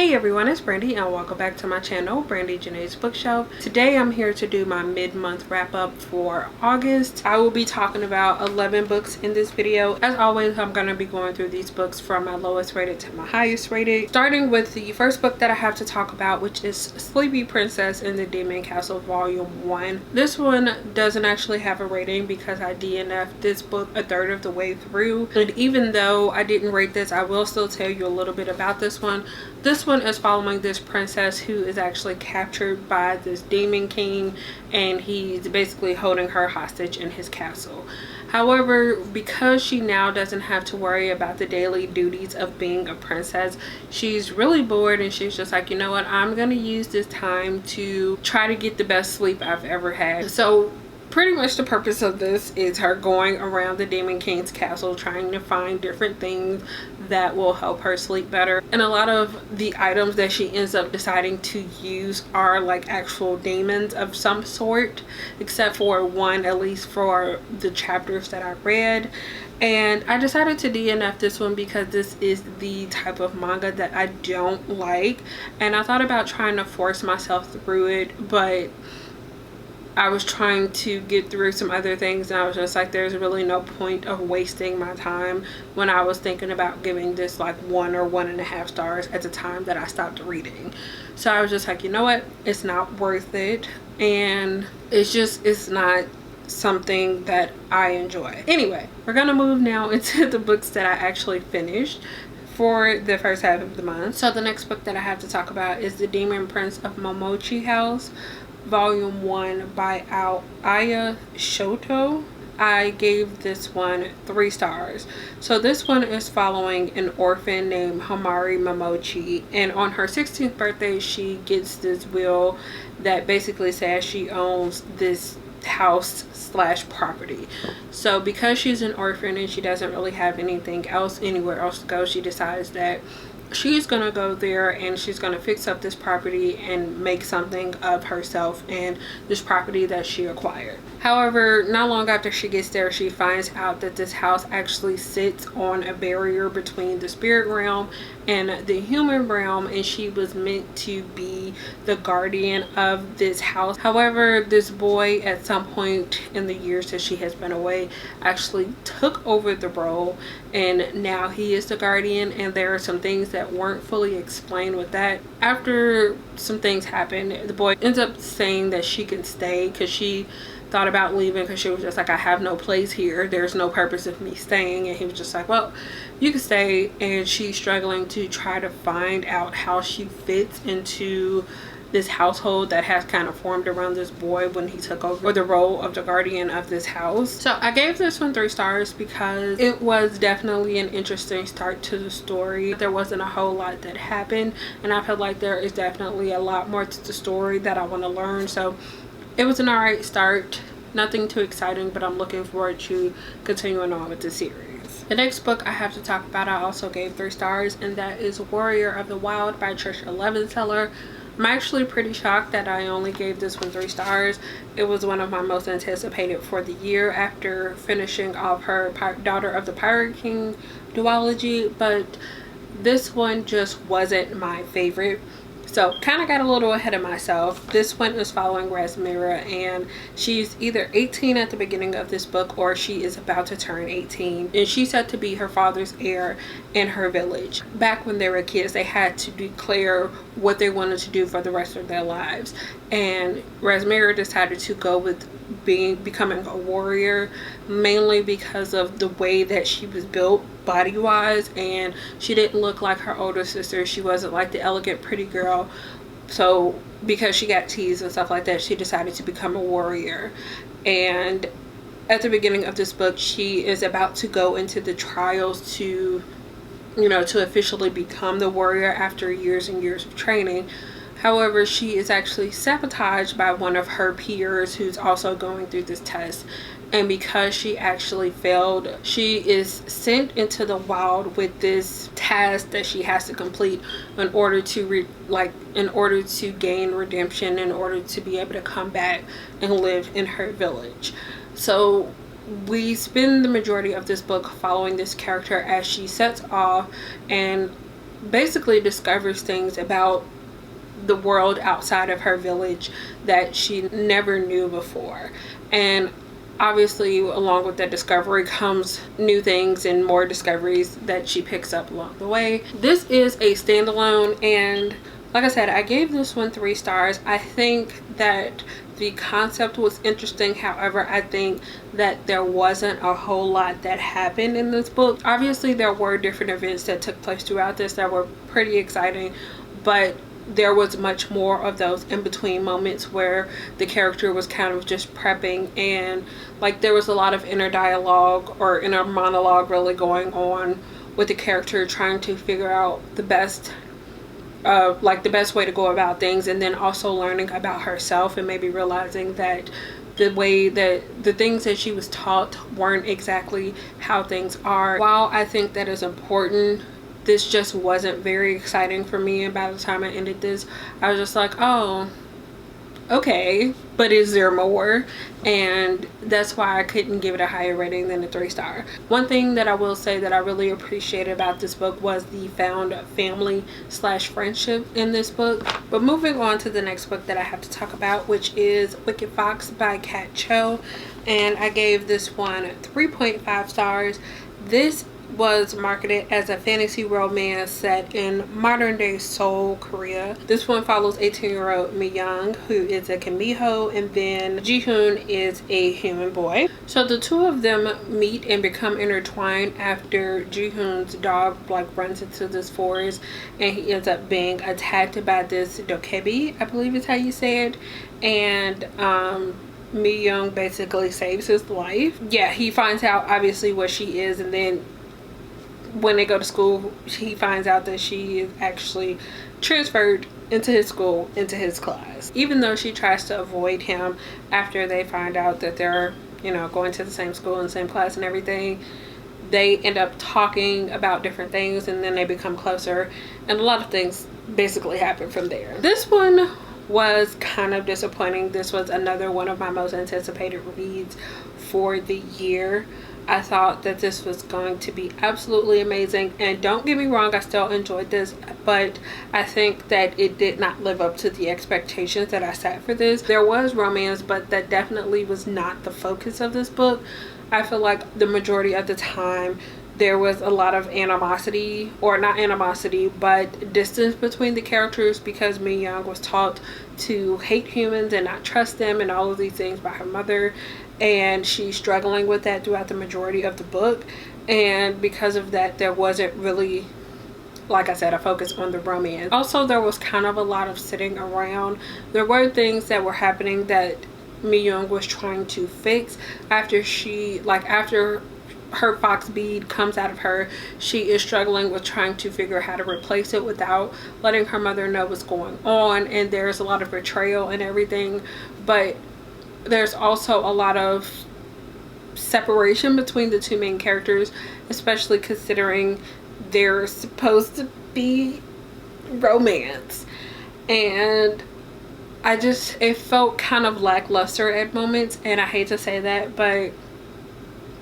Hey everyone, it's Brandy and welcome back to my channel, Brandy Janae's Bookshelf. Today I'm here to do my mid-month wrap-up for August. I will be talking about 11 books in this video. As always, I'm going to be going through these books from my lowest rated to my highest rated. Starting with the first book that I have to talk about, which is Sleepy Princess in the Demon Castle Volume 1. This one doesn't actually have a rating because I DNF'd this book a third of the way through. And even though I didn't rate this, I will still tell you a little bit about this one. This one is following this princess who is actually captured by this demon king, and he's basically holding her hostage in his castle. However, because she now doesn't have to worry about the daily duties of being a princess, she's really bored and she's just like, you know what, I'm gonna use this time to try to get the best sleep I've ever had. So pretty much the purpose of this is her going around the Demon King's castle trying to find different things that will help her sleep better. And a lot of the items that she ends up deciding to use are like actual demons of some sort, except for one, at least for the chapters that I read. And I decided to DNF this one because this is the type of manga that I don't like, and I thought about trying to force myself through it, but I was trying to get through some other things and I was just like, there's really no point of wasting my time, when I was thinking about giving this like 1 or 1.5 stars at the time that I stopped reading. So I was just like, you know what, it's not worth it, and it's not something that I enjoy. Anyway, we're gonna move now into the books that I actually finished for the first half of the month. So the next book that I have to talk about is The Demon Prince of Momochi House Volume 1 by Aya Shoto. I gave this one 3 stars. So this one is following an orphan named Homari Momochi, and on her 16th birthday she gets this will that basically says she owns this house slash property. So because she's an orphan and she doesn't really have anything else, anywhere else to go, she decides that she's gonna go there and she's gonna fix up this property and make something of herself and this property that she acquired. However, not long after she gets there, she finds out that this house actually sits on a barrier between the spirit realm and the human realm, and she was meant to be the guardian of this house. However, this boy at some point in the years that she has been away actually took over the role, and now he is the guardian, and there are some things that weren't fully explained with that. After some things happen, the boy ends up saying that she can stay because she thought about leaving because she was just like, I have no place here, there's no purpose of me staying. And he was just like, well, you can stay. And she's struggling to try to find out how she fits into this household that has kind of formed around this boy when he took over the role of the guardian of this house. So I gave this one 3 stars because it was definitely an interesting start to the story. There wasn't a whole lot that happened, and I feel like there is definitely a lot more to the story that I want to learn. So it was an alright start, nothing too exciting, but I'm looking forward to continuing on with the series. The next book I have to talk about, I also gave 3 stars, and that is Warrior of the Wild by Trisha Levenseller. I'm actually pretty shocked that I only gave this one 3 stars. It was one of my most anticipated for the year after finishing off her Daughter of the Pirate King duology, but this one just wasn't my favorite. So kind of got a little ahead of myself. This one is following Rasmira, and she's either 18 at the beginning of this book or she is about to turn 18, and she's said to be her father's heir in her village. Back when they were kids, they had to declare what they wanted to do for the rest of their lives, and Rasmira decided to go with becoming a warrior, mainly because of the way that she was built body wise, and she didn't look like her older sister. She wasn't like the elegant pretty girl. So because she got teased and stuff like that, she decided to become a warrior. And at the beginning of this book, she is about to go into the trials to officially become the warrior after years and years of training. However, she is actually sabotaged by one of her peers who's also going through this test. And because she actually failed, she is sent into the wild with this task that she has to complete in order to gain redemption, in order to be able to come back and live in her village. So we spend the majority of this book following this character as she sets off and basically discovers things about the world outside of her village that she never knew before. And obviously along with that discovery comes new things and more discoveries that she picks up along the way. This is a standalone, and like I said, I gave this one 3 stars. I think that the concept was interesting. However, I think that there wasn't a whole lot that happened in this book. Obviously there were different events that took place throughout this that were pretty exciting, but there was much more of those in between moments where the character was kind of just prepping, and like there was a lot of inner dialogue or inner monologue really going on with the character trying to figure out the best the best way to go about things, and then also learning about herself and maybe realizing that the way that the things that she was taught weren't exactly how things are. While I think that is important, this just wasn't very exciting for me. And by the time I ended this, I was just like, oh, okay, but is there more? And that's why I couldn't give it a higher rating than a 3-star. One thing that I will say that I really appreciated about this book was the found family / friendship in this book. But moving on to the next book that I have to talk about, which is Wicked Fox by Kat Cho, and I gave this one 3.5 stars. This was marketed as a fantasy romance set in modern day Seoul, Korea. This one follows 18-year-old Mi Young, who is a Kamiho, and then Ji-hoon is a human boy. So the two of them meet and become intertwined after Ji-hoon's dog runs into this forest, and he ends up being attacked by this dokebi, I believe is how you say it, and Mi Young basically saves his life. Yeah, he finds out obviously what she is, and then when they go to school, he finds out that she is actually transferred into his school, into his class. Even though she tries to avoid him after they find out that they're, you know, going to the same school and the same class and everything, they end up talking about different things, and then they become closer, and a lot of things basically happen from there. This one was kind of disappointing. This was another one of my most anticipated reads for the year. I thought that this was going to be absolutely amazing, and don't get me wrong, I still enjoyed this, but I think that it did not live up to the expectations that I set for this. There was romance, but that definitely was not the focus of this book. I feel like the majority of the time there was a lot of animosity, or not animosity, but distance between the characters, because Mi Young was taught to hate humans and not trust them and all of these things by her mother, and she's struggling with that throughout the majority of the book. And because of that, there wasn't really, like I said, a focus on the romance. Also, there was kind of a lot of sitting around. There were things that were happening that Mi Young was trying to fix after after her fox bead comes out of her. She is struggling with trying to figure out how to replace it without letting her mother know what's going on, and there's a lot of betrayal and everything, but there's also a lot of separation between the two main characters, especially considering they're supposed to be romance. And it felt kind of lackluster at moments, and I hate to say that, but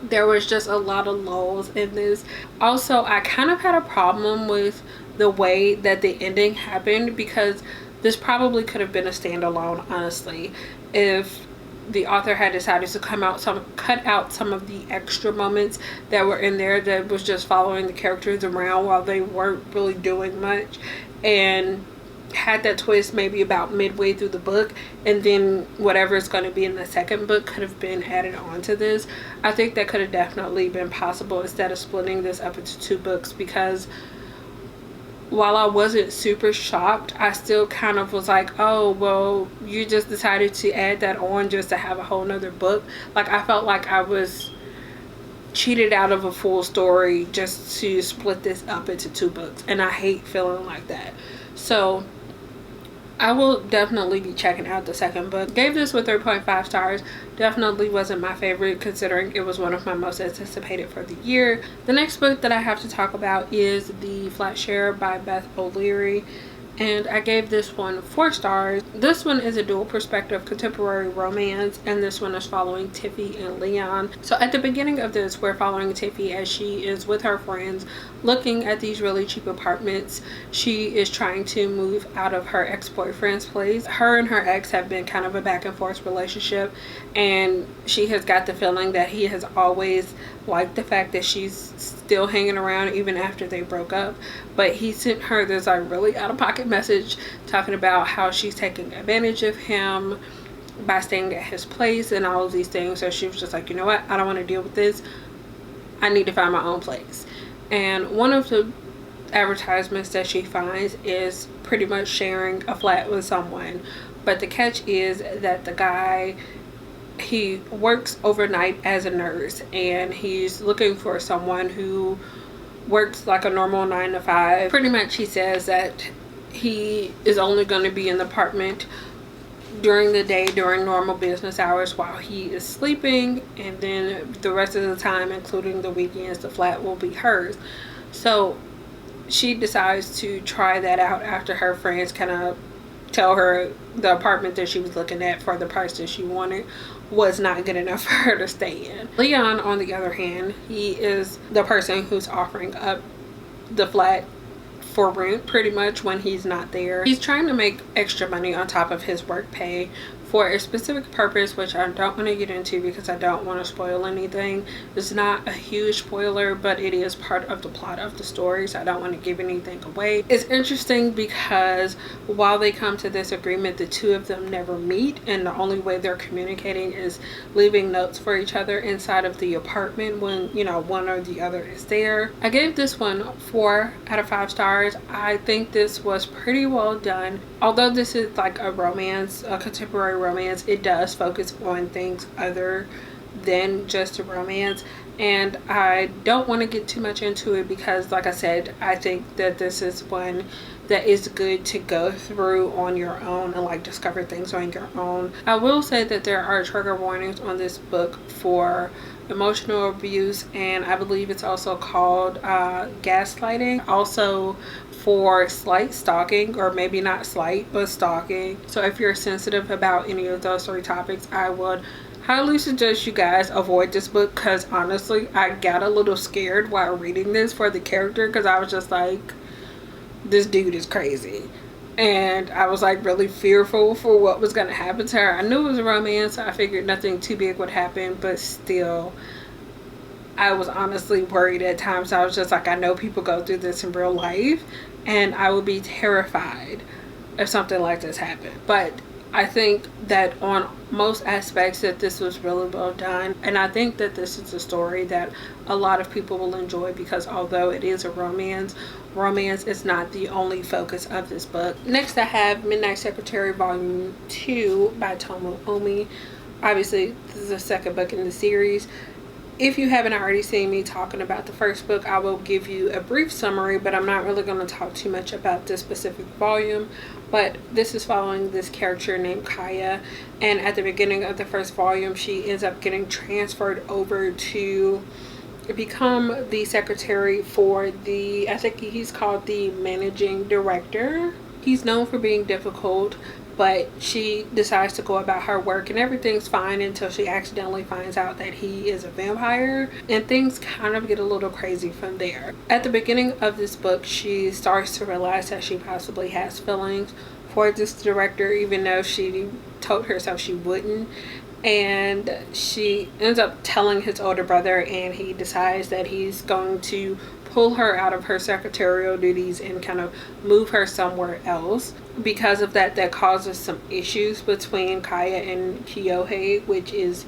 there was just a lot of lulls in this. Also, I kind of had a problem with the way that the ending happened, because this probably could have been a standalone, honestly, if the author had decided to cut out some of the extra moments that were in there that was just following the characters around while they weren't really doing much, and had that twist maybe about midway through the book, and then whatever is going to be in the second book could have been added on to this. I think that could have definitely been possible instead of splitting this up into 2 books, because while I wasn't super shocked, I still kind of was like, oh, well, you just decided to add that on just to have a whole nother book. Like, I felt like I was cheated out of a full story just to split this up into 2 books, and I hate feeling like that. So I will definitely be checking out the second book. Gave this with 3.5 stars. Definitely wasn't my favorite, considering it was one of my most anticipated for the year. The next book that I have to talk about is The Flat Share by Beth O'Leary, and I gave this one 4 stars. This one is a dual perspective contemporary romance, and this one is following Tiffy and Leon. So at the beginning of this, we're following Tiffy as she is with her friends looking at these really cheap apartments. She is trying to move out of her ex-boyfriend's place. Her and her ex have been kind of a back and forth relationship, and she has got the feeling that he has always liked the fact that she's still hanging around even after they broke up. But he sent her this like really out-of-pocket message talking about how she's taking advantage of him by staying at his place and all of these things. So she was just like, you know what, I don't want to deal with this. I need to find my own place. And one of the advertisements that she finds is pretty much sharing a flat with someone. But the catch is that the guy, he works overnight as a nurse, and he's looking for someone who works like a normal 9 to 5. Pretty much he says that he is only going to be in the apartment during the day during normal business hours while he is sleeping, and then the rest of the time, including the weekends, the flat will be hers. So she decides to try that out after her friends kind of tell her the apartment that she was looking at for the price that she wanted was not good enough for her to stay in. Leon, on the other hand, he is the person who's offering up the flat for rent pretty much when he's not there. He's trying to make extra money on top of his work pay for a specific purpose, which I don't want to get into because I don't want to spoil anything. It's not a huge spoiler, but it is part of the plot of the story, so I don't want to give anything away. It's interesting because while they come to this agreement, the two of them never meet, and the only way they're communicating is leaving notes for each other inside of the apartment when, you know, one or the other is there. I gave this one 4 out of 5 stars. I think this was pretty well done. Although this is like a romance, a contemporary romance, it does focus on things other than just a romance, and I don't want to get too much into it because, like I said, I think that this is one that is good to go through on your own and like discover things on your own. I will say that there are trigger warnings on this book for emotional abuse, and I believe it's also called gaslighting, also for slight stalking, or maybe not slight but stalking. So if you're sensitive about any of those 3 topics, I would highly suggest you guys avoid this book, because honestly I got a little scared while reading this for the character, because I was just like, this dude is crazy, and I was like really fearful for what was going to happen to her. I knew it was a romance, so I figured nothing too big would happen, but still I was honestly worried at times. I was just like, I know people go through this in real life, and I would be terrified if something like this happened. But I think that on most aspects that this was really well done, and I think that this is a story that a lot of people will enjoy, because although it is a romance is not the only focus of this book. Next I have Midnight Secretary Volume 2 by Momochi. Obviously this is the second book in the series. If you haven't already seen me talking about the first book, I will give you a brief summary, but I'm not really going to talk too much about this specific volume. But this is following this character named Kaya, and at the beginning of the first volume she ends up getting transferred over to become the secretary for the, I think he's called the managing director. He's known for being difficult, but she decides to go about her work and everything's fine until she accidentally finds out that he is a vampire, and things kind of get a little crazy from there. At the beginning of this book she starts to realize that she possibly has feelings for this director, even though she told herself she wouldn't, and she ends up telling his older brother, and he decides that he's going to pull her out of her secretarial duties and kind of move her somewhere else. Because of that, that causes some issues between Kaya and Kyohei, which is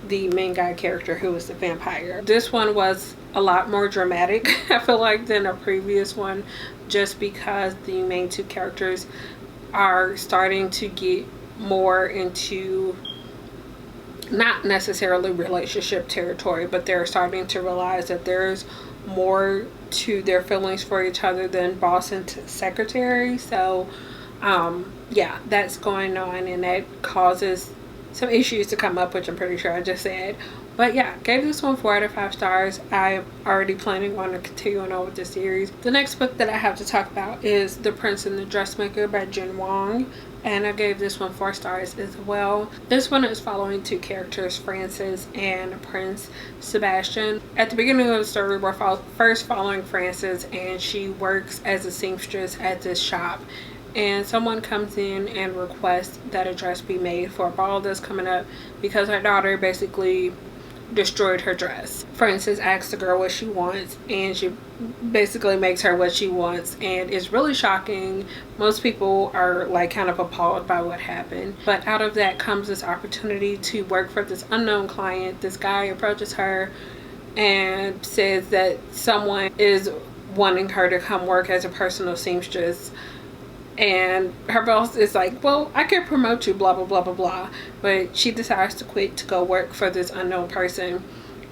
the main guy character who is the vampire. This one was a lot more dramatic, I feel like, than a previous one, just because the main 2 characters are starting to get more into not necessarily relationship territory, but they're starting to realize that there's more to their feelings for each other than boss and secretary. So yeah, that's going on, and that causes some issues to come up, which I'm pretty sure I just said. But yeah, gave this one 4 out of 5 stars. I'm already planning on continuing on with the series. The next book that I have to talk about is The Prince and the Dressmaker by Jen Wong, and I gave this one 4 stars as well. This one is following two characters, Francis and Prince Sebastian. At the beginning of the story, we're first following Francis, and she works as a seamstress at this shop. And someone comes in and requests that a dress be made for a ball that's coming up because her daughter basically destroyed her dress. Frances asks the girl what she wants, and she basically makes her what she wants, and it's really shocking. Most people are like kind of appalled by what happened, but out of that comes this opportunity to work for this unknown client. This guy approaches her and says that someone is wanting her to come work as a personal seamstress, and her boss is like, well, I could promote you, blah blah blah blah blah, but she decides to quit to go work for this unknown person.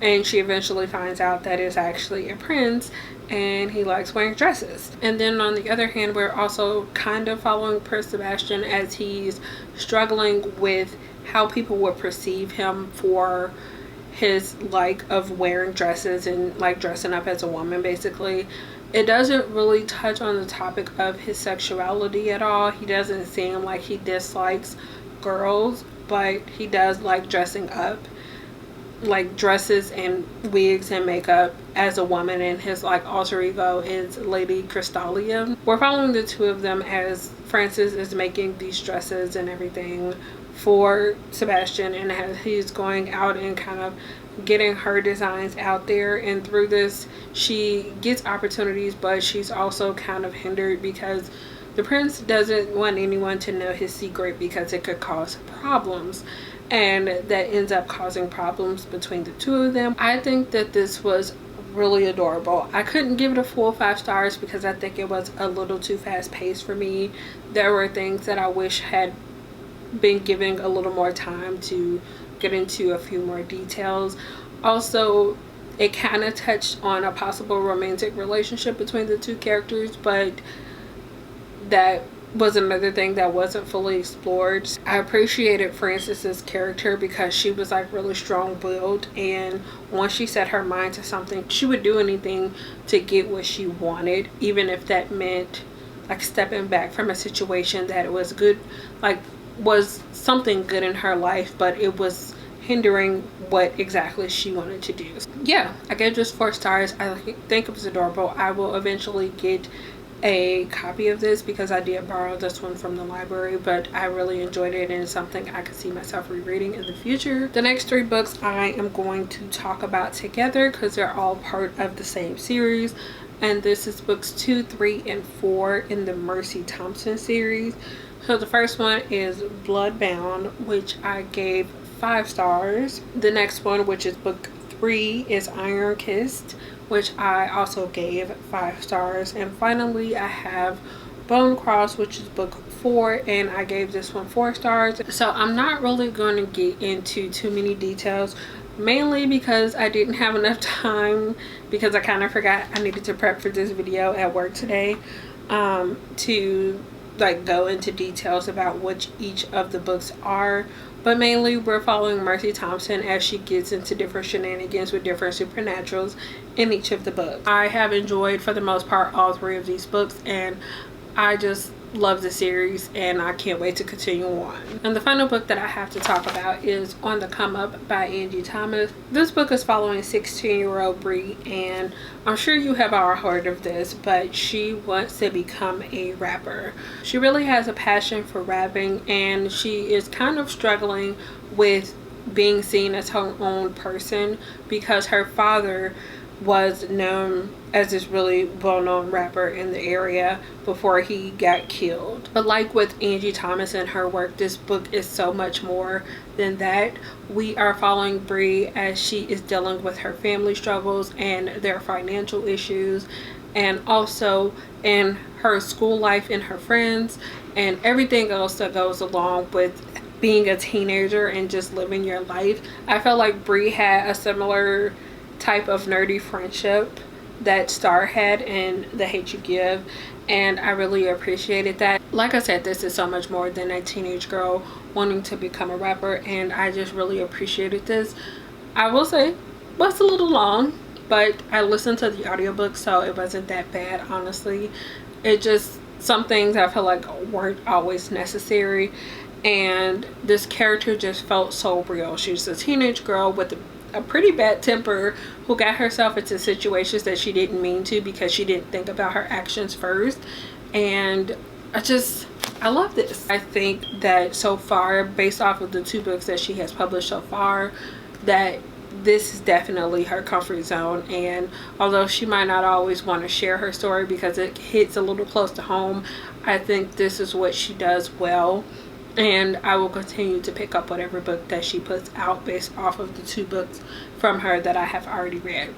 And she eventually finds out that it's actually a prince, and he likes wearing dresses. And then on the other hand, we're also kind of following Prince Sebastian as he's struggling with how people would perceive him for his like of wearing dresses and like dressing up as a woman. Basically, it doesn't really touch on the topic of his sexuality at all. He doesn't seem like he dislikes girls, but he does like dressing up, like dresses and wigs and makeup as a woman, and his like alter ego is Lady Crystalia. We're following the two of them as Francis is making these dresses and everything for Sebastian, and as he's going out and kind of getting her designs out there. And through this, she gets opportunities, but she's also kind of hindered because the prince doesn't want anyone to know his secret because it could cause problems, and that ends up causing problems between the two of them. I think that this was really adorable. I couldn't give it a full 5 stars because I think it was a little too fast paced for me. There were things that I wish had been given a little more time to get into a few more details. Also, it kind of touched on a possible romantic relationship between the two characters, but that was another thing that wasn't fully explored. I appreciated Frances's character because she was like really strong-willed, and once she set her mind to something, she would do anything to get what she wanted, even if that meant like stepping back from a situation that it was good, like was something good in her life, but it was hindering what exactly she wanted to do. Yeah, I gave this 4 stars. I think it was adorable. I will eventually get a copy of this because I did borrow this one from the library, but I really enjoyed it, and it's something I could see myself rereading in the future. The next 3 books I am going to talk about together because they're all part of the same series, and this is books 2, 3, and 4 in the Mersey Thompson series. So the first one is Bloodbound, which I gave 5 stars. The next one, which is book 3, is Iron Kissed, which I also gave 5 stars. And finally, I have Bone Cross, which is book 4, and I gave this one 4 stars. So I'm not really going to get into too many details, mainly because I didn't have enough time, because I kind of forgot I needed to prep for this video at work today, to like go into details about which each of the books are. But mainly we're following Mersey Thompson as she gets into different shenanigans with different supernaturals in each of the books. I have enjoyed, for the most part, all 3 of these books, and I just love the series, and I can't wait to continue on. And the final book that I have to talk about is On the Come Up by Angie Thomas. This book is following 16-year-old Bree, and I'm sure you have all heard of this, but she wants to become a rapper. She really has a passion for rapping, and she is kind of struggling with being seen as her own person because her father was known as this really well-known rapper in the area before he got killed. But like with Angie Thomas and her work, this book is so much more than that. We are following Bree as she is dealing with her family struggles and their financial issues, and also in her school life and her friends and everything else that goes along with being a teenager and just living your life. I felt like Bree had a similar type of nerdy friendship that Star had in The Hate You Give, and I really appreciated that. Like I said, this is so much more than a teenage girl wanting to become a rapper, and I just really appreciated this. I will say was a little long, but I listened to the audiobook, so it wasn't that bad, honestly. It just, some things I feel like weren't always necessary, and this character just felt so real. She's a teenage girl with a pretty bad temper who got herself into situations that she didn't mean to because she didn't think about her actions first. And I love this. I think that so far, based off of the 2 books that she has published so far, that this is definitely her comfort zone. And although she might not always want to share her story because it hits a little close to home, I think this is what she does well. And I will continue to pick up whatever book that she puts out based off of the 2 books from her that I have already read.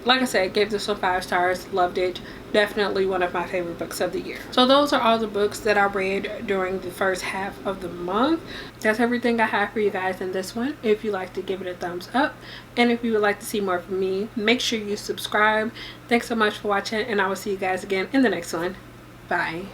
Like I said, gave this one 5 stars, loved it. Definitely one of my favorite books of the year. So those are all the books that I read during the first half of the month. That's everything I have for you guys in this one. If you like to, give it a thumbs up, and if you would like to see more from me, make sure you subscribe. Thanks so much for watching, and I will see you guys again in the next one. Bye.